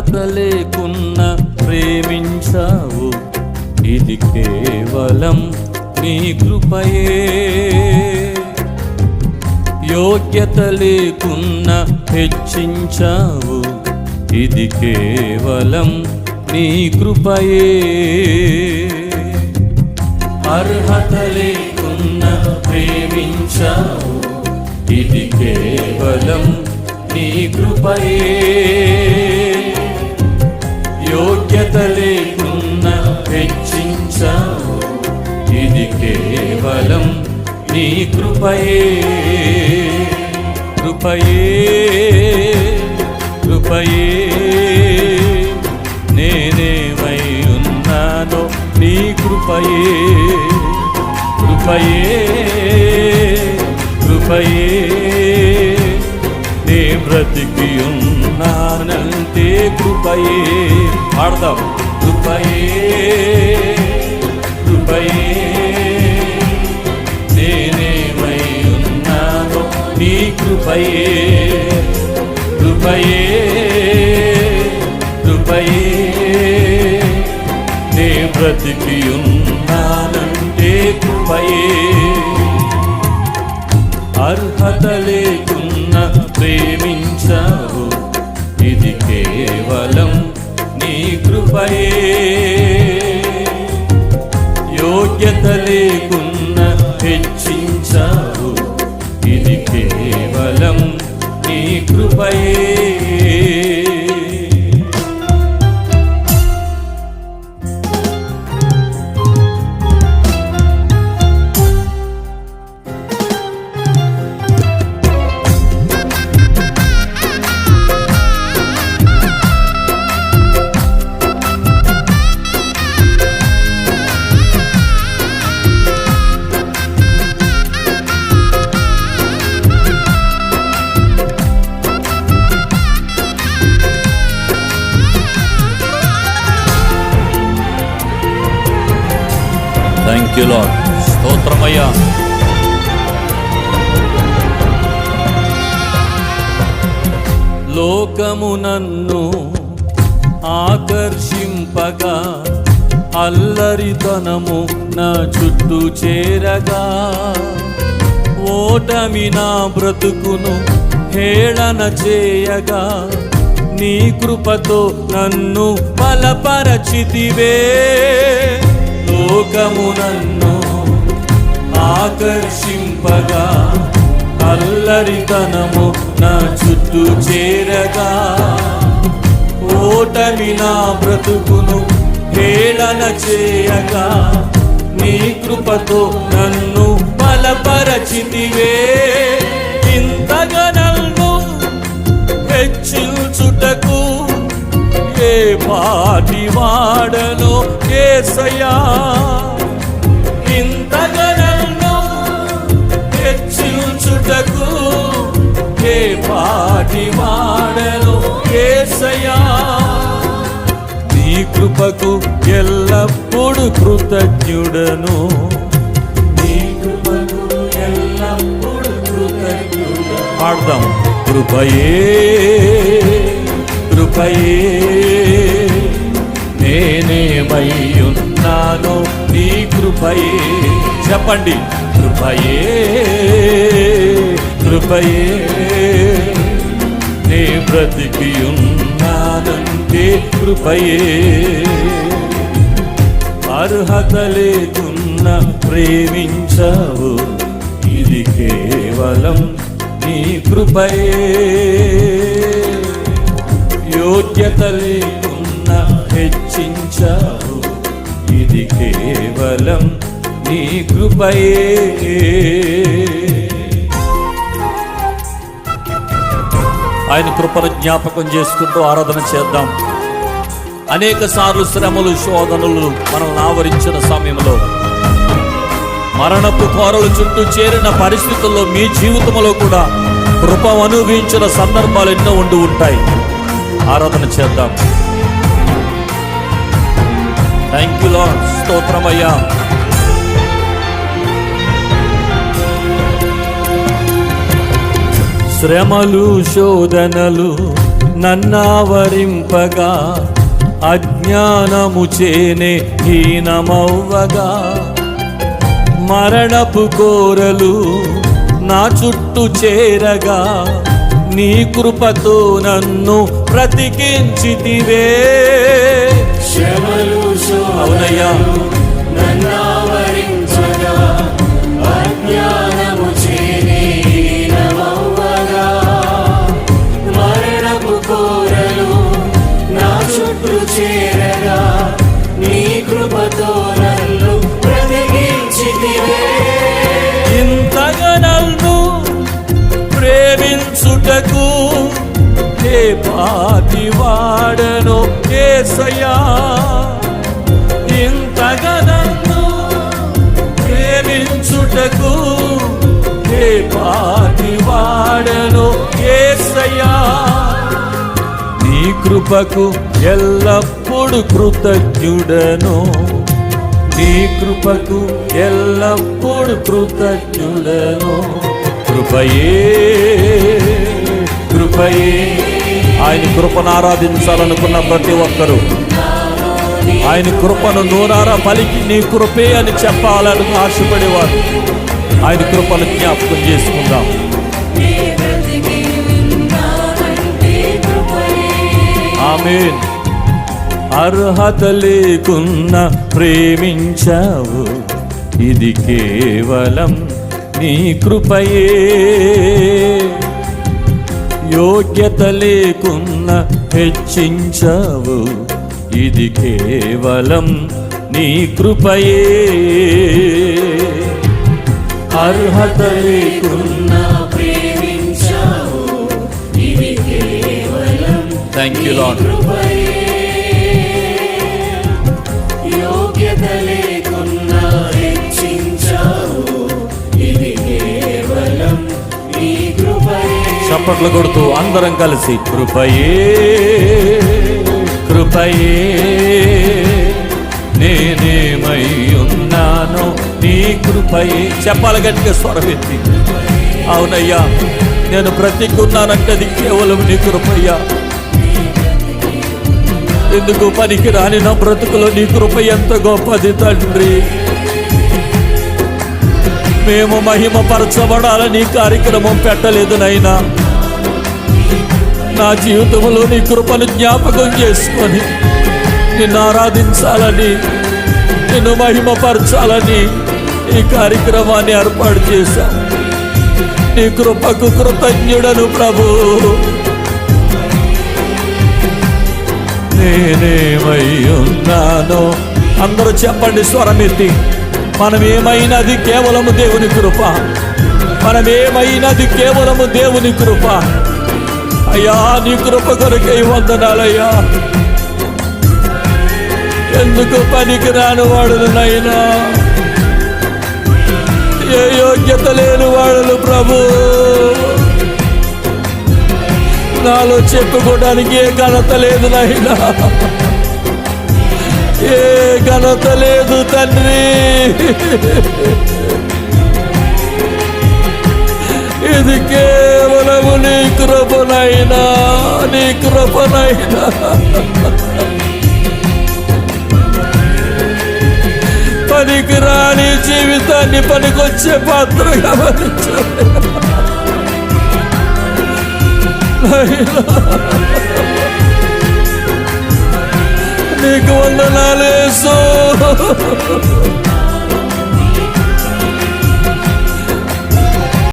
అర్హత లేకున్నా ప్రేమించావు, ఇది కేవలం నీ కృపయే. యోగ్యత లేకున్నా హెచ్చించావు, ఇది కేవలం నీ కృపయే. అర్హత లేకున్నా ప్రేమించావు, ఇది కేవలం నీ కృపయే. యోగ్యత లేకున్నా హెచ్చించావు, ఇది కేవలం నీ కృపయే. కృపయే కృపయే నేనేమై ఉన్నానో నీ కృపయే. కృపయే కృపయే నే బ్రతికి ఉన్నానంటే కృపయే. పాడదాం. కృపయే కృపయే నేనేమై ఉన్నానో నీ కృపయే. కృపయే కృపయే నే బ్రతికి ఉన్నానంటే కృపయే. అర్హత లేకున్నా ప్రేమించావు, ఇది కేవలం నీ కృపయే. యోగ్యత లేకున్నా హెచ్చించావు, ఇది కేవలం నీ కృపయే. Thank you lord. స్తోత్రమయ్యా. లోకము నన్ను ఆకర్షింపగా, అల్లరితనము నా చుట్టూ చేరగా, ఓటమి నా బ్రతుకును హేళన చేయగా, నీ కృపతో నన్ను బలపరచితివే. లోకము నన్ను ఆకర్షింపగా, అల్లరితనము నా చుట్టూ చేరగా, ఓటమి నా బ్రతుకును హేళన చేయగా, నీ కృపతో నన్ను బలపరచితివే. ఇంతగా నన్ను హెచ్చించుటకు ఏ పాటి వాడను యేసయ్యా. ఇంతగా నన్ను హెచ్చించుటకు ఏ పాటి వాడను యేసయ్యా. నీ కృపకు ఎల్లప్పుడు కృతజ్ఞుడను, నీ కృపకు ఎల్లప్పుడు కృతజ్ఞుడను. పాడదాం. కృపయే కృపయే నేనేమై ఉన్నానో నీ కృపయే. చెప్పండి. కృపయే కృపయే నే బ్రతికి ఉన్నానంటే కృపయే. అర్హత లేకున్నా ప్రేమించావు, ఇది కేవలం నీ కృపయే. యోగ్యత లేకున్నా హెచ్చించావు, ఇది కేవలం నీ కృపయే. ఆయన కృపను జ్ఞాపకం చేసుకుంటూ ఆరాధన చేద్దాం. అనేక సార్లు శ్రమలు శోధనలు మనల్ని ఆవరించిన సమయంలో, మరణపు కోరలు చుట్టూ చేరిన పరిస్థితుల్లో మీ జీవితంలో కూడా కృప అనుభవించిన సందర్భాలు ఎన్నో ఉండి ఉంటాయి. ఆరాధన చేద్దాం. Thank you lord. స్తోత్రమయ్యా. శ్రమలు శోధనలు నన్నావరింపగా అజ్ఞానము చేనే హీనమవ్వగా మరణపు కోరలు నా చుట్టూ చేరగా నీ కృపతో నన్ను బ్రతికించితివే. అవునయ్యా, చేరగా నీ కృపతో నన్ను బ్రతికించితివే. ఇంతగా నన్ను ప్రేమించుటకు ఏ పాటి వాడను యేసయ్యా. ఇంతగా నన్ను ప్రేమించుటకు ఏ పాటి వాడను యేసయ్యా. నీ కృపకు ఎల్లప్పుడు కృతజ్ఞుడను, నీ కృపకు ఎల్లప్పుడు కృతజ్ఞుడను. కృపయే కృపయే. ఆయన కృపను ఆరాధించాలనుకున్న ప్రతి ఒక్కరూ ఆయన కృపను నోరారా పలికి నీ కృపే అని చెప్పాలని ఆశపడేవారు. ఆయన కృపను జ్ఞాపకం చేసుకుందాం. ఆమేన్. అర్హత లేకున్నా ప్రేమించావు, ఇది కేవలం నీ కృపయే. యోగ్యత లేకున్నా హెచ్చించావు, ఇది కేవలం నీ కృపయే. అర్హత లేకున్నా ప్రేమించావు, ఇది కేవలం థ్యాంక్ యూ లార్డ్. యోగ్యత లేకున్నా హెచ్చించావు, ఇది కేవలం నీ కృపయే. చప్పట్లు కొడుతూ అందరం కలిసి కృపయే కృపయే నేనేమై ఉన్నాను నీ కృపయే. చెప్పాలి గట్టిగా స్వరమెత్తి. అవునయ్యా, నేను బ్రతికున్నానంటే అది కేవలం నీ కృపయ్యా. ఎందుకు పనికి రాని నా బ్రతుకులో నీ కృప ఎంత గొప్పది తండ్రి. మేము మహిమపరచబడాలని కార్యక్రమం పెట్టలేదు నైనా. నా జీవితంలో నీ కృపను జ్ఞాపకం చేసుకొని నిన్ను ఆరాధించాలని, నిన్ను మహిమపరచాలని ఈ కార్యక్రమాన్ని ఏర్పాటు చేశాం. నీ కృపకు కృతజ్ఞుడను ప్రభు. నేనేమై ఉన్నానో అందరూ చెప్పండి స్వరమెత్తి. మనమేమైనది కేవలము దేవుని కృప, మనమేమైనది కేవలము దేవుని కృప. అయ్యా, నీ కృప కొరకై వందనాలయ్యా. ఎందుకు పనికి రాని వాడును నైనా, ఏ యోగ్యత లేని వాడును ప్రభు. నాలో చెప్పుకోవడానికి ఏ ఘనత లేదు నైనా, ఏ ఘనత లేదు తండ్రి. ఇది కేవలము నీ కృపనైనా, నీ కృపనైనా. పనికి రాని జీవితాన్ని పనికొచ్చే పాత్రగా నీకు వందనాలు యేసు.